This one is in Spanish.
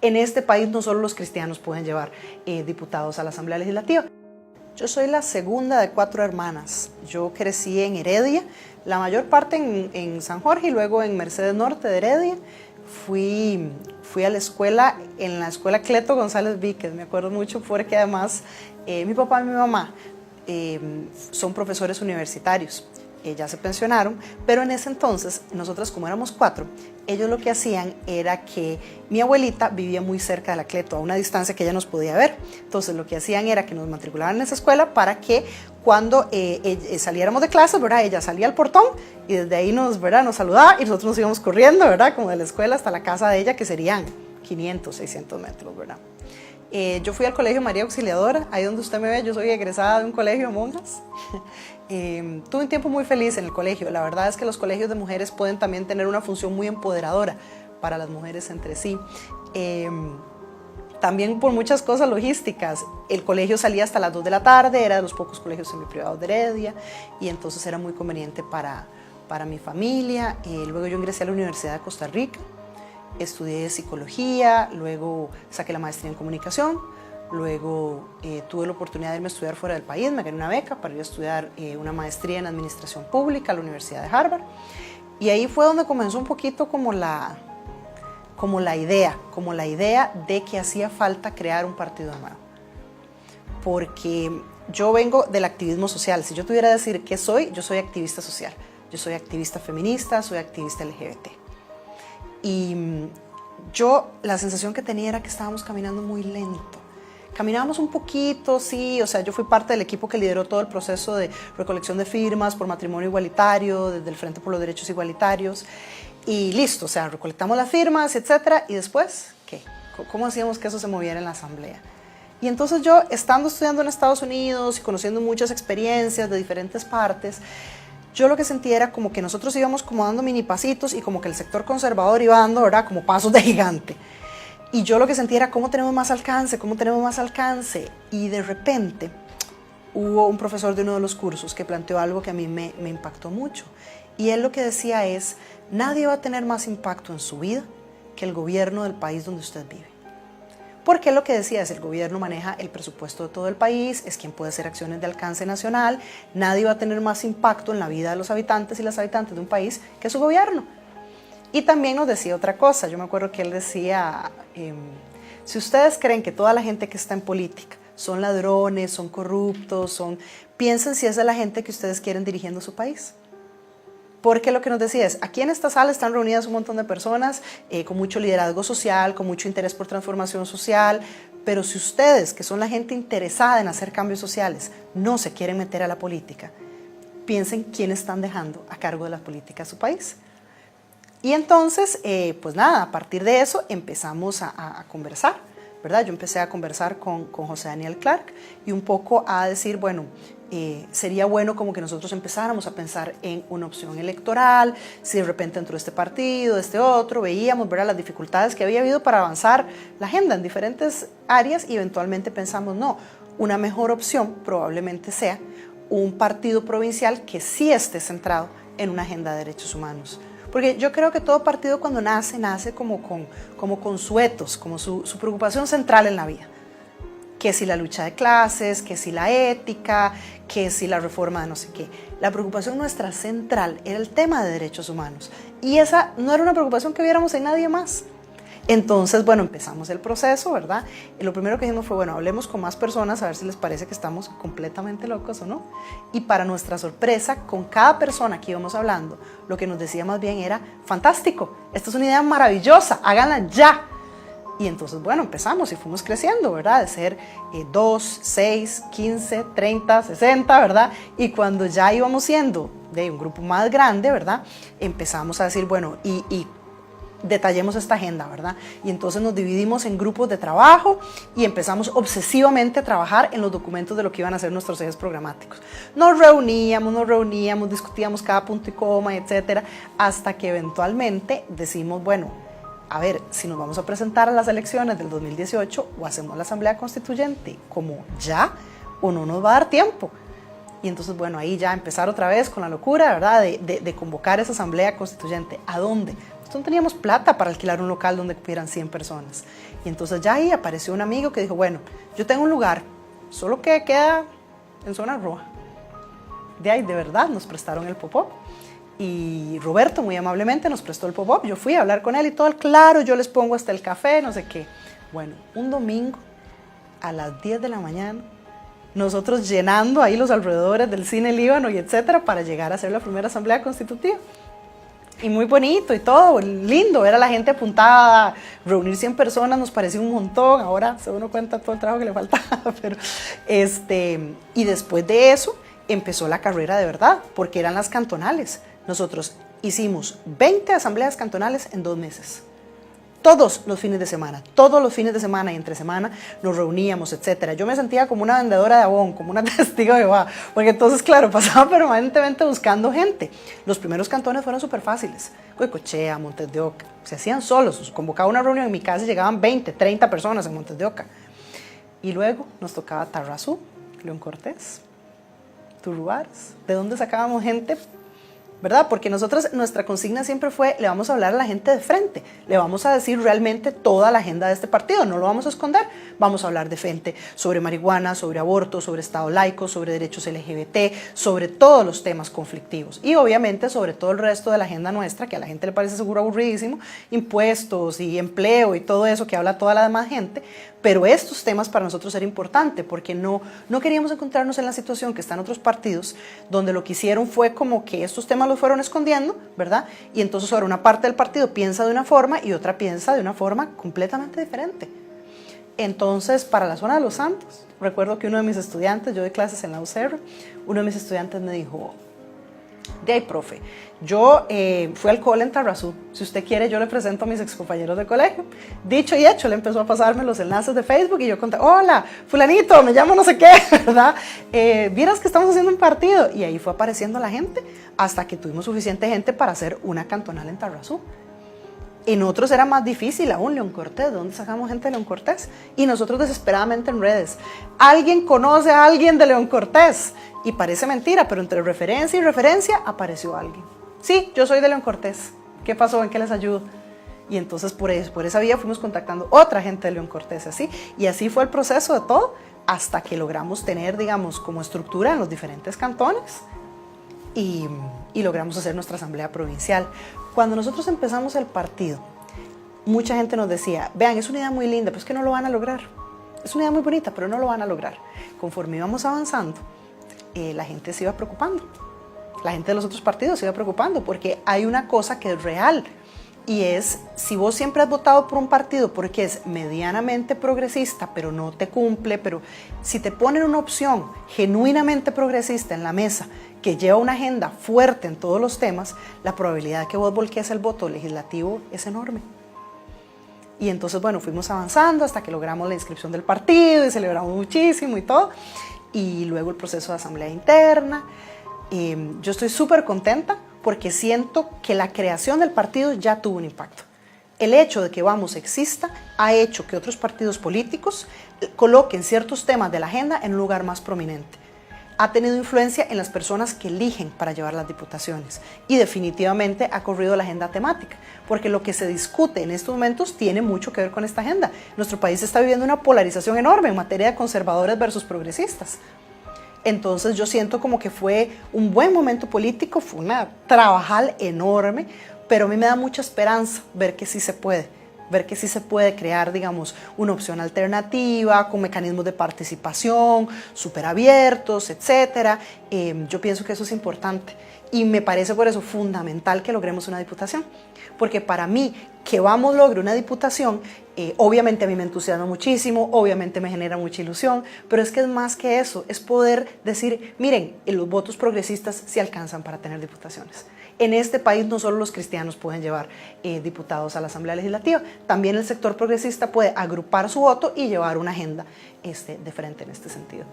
En este país no solo los cristianos pueden llevar diputados a la Asamblea Legislativa. Yo soy la segunda de 4 hermanas. Yo crecí en Heredia, la mayor parte en San Jorge y luego en Mercedes Norte de Heredia. Fui a la escuela, en la escuela Cleto González Víquez, me acuerdo mucho porque además mi papá y mi mamá son profesores universitarios. Ya se pensionaron, pero en ese entonces, nosotras como éramos 4, ellos lo que hacían era que mi abuelita vivía muy cerca de la Cleto, a una distancia que ella nos podía ver. Entonces lo que hacían era que nos matriculaban en esa escuela para que cuando saliéramos de clases, ¿verdad? Ella salía al portón y desde ahí nos saludaba y nosotros nos íbamos corriendo, ¿verdad? Como de la escuela hasta la casa de ella, que serían 500, 600 metros, ¿verdad? Yo fui al Colegio María Auxiliadora, ahí donde usted me ve, yo soy egresada de un colegio de monjas. Tuve un tiempo muy feliz en el colegio. La verdad es que los colegios de mujeres pueden también tener una función muy empoderadora para las mujeres entre sí. También por muchas cosas logísticas. El colegio salía hasta las 2 de la tarde, era de los pocos colegios semiprivados de Heredia y entonces era muy conveniente para mi familia. Luego yo ingresé a la Universidad de Costa Rica. Estudié psicología, luego saqué la maestría en comunicación, luego tuve la oportunidad de irme a estudiar fuera del país, me gané una beca para ir a estudiar una maestría en administración pública a la Universidad de Harvard. Y ahí fue donde comenzó un poquito como la idea de que hacía falta crear un partido nuevo. Porque yo vengo del activismo social. Si yo tuviera que decir qué soy, yo soy activista social. Yo soy activista feminista, soy activista LGBT. Y la sensación que tenía era que estábamos caminando muy lento. Caminábamos un poquito, sí, o sea, yo fui parte del equipo que lideró todo el proceso de recolección de firmas por matrimonio igualitario, desde el Frente por los Derechos Igualitarios, y listo, o sea, recolectamos las firmas, etcétera, y después, ¿qué? ¿Cómo hacíamos que eso se moviera en la asamblea? Y entonces yo, estando estudiando en Estados Unidos y conociendo muchas experiencias de diferentes partes, yo lo que sentía era como que nosotros íbamos como dando mini pasitos y como que el sector conservador iba dando, ¿verdad?, como pasos de gigante. Y yo lo que sentía era cómo tenemos más alcance, cómo tenemos más alcance. Y de repente hubo un profesor de uno de los cursos que planteó algo que a mí me impactó mucho. Y él lo que decía es, nadie va a tener más impacto en su vida que el gobierno del país donde usted vive. Porque lo que decía es, el gobierno maneja el presupuesto de todo el país, es quien puede hacer acciones de alcance nacional, nadie va a tener más impacto en la vida de los habitantes y las habitantes de un país que su gobierno. Y también nos decía otra cosa, yo me acuerdo que él decía, si ustedes creen que toda la gente que está en política son ladrones, son corruptos, piensen si esa es la gente que ustedes quieren dirigiendo su país. Porque lo que nos decía es, aquí en esta sala están reunidas un montón de personas con mucho liderazgo social, con mucho interés por transformación social, pero si ustedes, que son la gente interesada en hacer cambios sociales, no se quieren meter a la política, piensen quiénes están dejando a cargo de la política a su país. Y entonces, pues nada, a partir de eso empezamos a conversar, ¿verdad? Yo empecé a conversar con José Daniel Clark y un poco a decir, bueno, sería bueno como que nosotros empezáramos a pensar en una opción electoral, si de repente entró este partido, este otro, veíamos, ¿verdad?, las dificultades que había habido para avanzar la agenda en diferentes áreas y eventualmente pensamos, no, una mejor opción probablemente sea un partido provincial que sí esté centrado en una agenda de derechos humanos. Porque yo creo que todo partido cuando nace como con suetos, como su preocupación central en la vida. Que si la lucha de clases, que si la ética, que si la reforma de no sé qué. La preocupación nuestra central era el tema de derechos humanos. Y esa no era una preocupación que viéramos en nadie más. Entonces, bueno, empezamos el proceso, ¿verdad? Y lo primero que dijimos fue, bueno, hablemos con más personas a ver si les parece que estamos completamente locos o no. Y para nuestra sorpresa, con cada persona que íbamos hablando, lo que nos decía más bien era, fantástico, esta es una idea maravillosa, háganla ya. Y entonces, bueno, empezamos y fuimos creciendo, ¿verdad? De ser 2, 6, 15, 30, 60, ¿verdad? Y cuando ya íbamos siendo de un grupo más grande, ¿verdad? Empezamos a decir, bueno, y detallemos esta agenda, ¿verdad? Y entonces nos dividimos en grupos de trabajo y empezamos obsesivamente a trabajar en los documentos de lo que iban a ser nuestros ejes programáticos. Nos reuníamos, discutíamos cada punto y coma, etcétera, hasta que eventualmente decimos, bueno, a ver, si nos vamos a presentar a las elecciones del 2018 o hacemos la Asamblea Constituyente como ya o no nos va a dar tiempo. Y entonces, bueno, ahí ya empezar otra vez con la locura, ¿verdad? De convocar esa Asamblea Constituyente. ¿A dónde? nosotros no teníamos plata para alquilar un local donde cupieran 100 personas. Y entonces ya ahí apareció un amigo que dijo, bueno, yo tengo un lugar, solo que queda en zona roja. De ahí, de verdad, nos prestaron el pop-up. Y Roberto muy amablemente nos prestó el pop-up. Yo fui a hablar con él y todo, claro, yo les pongo hasta el café, no sé qué. Bueno, un domingo a las 10 de la mañana, nosotros llenando ahí los alrededores del cine Líbano y etcétera para llegar a hacer la primera asamblea constitutiva. Y muy bonito y todo, lindo, ver a la gente apuntada, reunir 100 personas nos pareció un montón, ahora se uno cuenta todo el trabajo que le faltaba, pero y después de eso empezó la carrera de verdad, porque eran las cantonales. Nosotros hicimos 20 asambleas cantonales en 2 meses. Todos los fines de semana y entre semana nos reuníamos, etcétera. Yo me sentía como una vendedora de Avon, como una testigo de Jehová, porque entonces, claro, pasaba permanentemente buscando gente. Los primeros cantones fueron súper fáciles. Goicoechea, Montes de Oca, se hacían solos. Convocaba una reunión en mi casa y llegaban 20, 30 personas en Montes de Oca. Y luego nos tocaba Tarrazú, León Cortés, Turruares. ¿De dónde sacábamos gente? ¿Verdad? Porque nosotros, nuestra consigna siempre fue, le vamos a hablar a la gente de frente, le vamos a decir realmente toda la agenda de este partido, no lo vamos a esconder, vamos a hablar de frente sobre marihuana, sobre aborto, sobre Estado laico, sobre derechos LGBT, sobre todos los temas conflictivos y obviamente sobre todo el resto de la agenda nuestra, que a la gente le parece seguro aburridísimo, impuestos y empleo y todo eso que habla toda la demás gente, pero estos temas para nosotros era importante porque no queríamos encontrarnos en la situación que están otros partidos, donde lo que hicieron fue como que estos temas los fueron escondiendo, ¿verdad? Y entonces ahora una parte del partido piensa de una forma y otra piensa de una forma completamente diferente. Entonces, para la zona de Los Santos, recuerdo que uno de mis estudiantes, yo doy clases en la UCR, uno de mis estudiantes me dijo, de ahí, profe, yo fui al cole en Tarrazú, si usted quiere yo le presento a mis excompañeros de colegio. Dicho y hecho, le empezó a pasarme los enlaces de Facebook y yo conté, hola, fulanito, me llamo no sé qué, ¿verdad? Vieras que estamos haciendo un partido y ahí fue apareciendo la gente hasta que tuvimos suficiente gente para hacer una cantonal en Tarrazú. En otros era más difícil aún, León Cortés, ¿de dónde sacamos gente de León Cortés? Y nosotros desesperadamente en redes, ¿alguien conoce a alguien de León Cortés? Y parece mentira, pero entre referencia y referencia apareció alguien. Sí, yo soy de León Cortés, ¿qué pasó? ¿En qué les ayudo? Y entonces por esa vía fuimos contactando otra gente de León Cortés, así. Y así fue el proceso de todo, hasta que logramos tener, digamos, como estructura en los diferentes cantones y logramos hacer nuestra asamblea provincial. Cuando nosotros empezamos el partido, mucha gente nos decía, vean, es una idea muy linda, pero es que no lo van a lograr. Es una idea muy bonita, pero no lo van a lograr. Conforme íbamos avanzando, la gente se iba preocupando. La gente de los otros partidos se iba preocupando, porque hay una cosa que es real, y es, si vos siempre has votado por un partido porque es medianamente progresista, pero no te cumple, pero si te ponen una opción genuinamente progresista en la mesa, que lleva una agenda fuerte en todos los temas, la probabilidad de que vos volqués el voto legislativo es enorme. Y entonces, bueno, fuimos avanzando hasta que logramos la inscripción del partido y celebramos muchísimo y todo. Y luego el proceso de asamblea interna. Yo estoy súper contenta porque siento que la creación del partido ya tuvo un impacto. El hecho de que Vamos exista ha hecho que otros partidos políticos coloquen ciertos temas de la agenda en un lugar más prominente. Ha tenido influencia en las personas que eligen para llevar las diputaciones y definitivamente ha corrido la agenda temática, porque lo que se discute en estos momentos tiene mucho que ver con esta agenda. Nuestro país está viviendo una polarización enorme en materia de conservadores versus progresistas. Entonces yo siento como que fue un buen momento político, fue una trabajal enorme, pero a mí me da mucha esperanza ver que sí se puede. Ver que sí se puede crear, digamos, una opción alternativa, con mecanismos de participación, súper abiertos, etc. Yo pienso que eso es importante y me parece por eso fundamental que logremos una diputación. Porque para mí, que Vamos logre una diputación, obviamente a mí me entusiasma muchísimo, obviamente me genera mucha ilusión, pero es que es más que eso, es poder decir, miren, los votos progresistas sí alcanzan para tener diputaciones. En este país no solo los cristianos pueden llevar diputados a la Asamblea Legislativa, también el sector progresista puede agrupar su voto y llevar una agenda de frente en este sentido.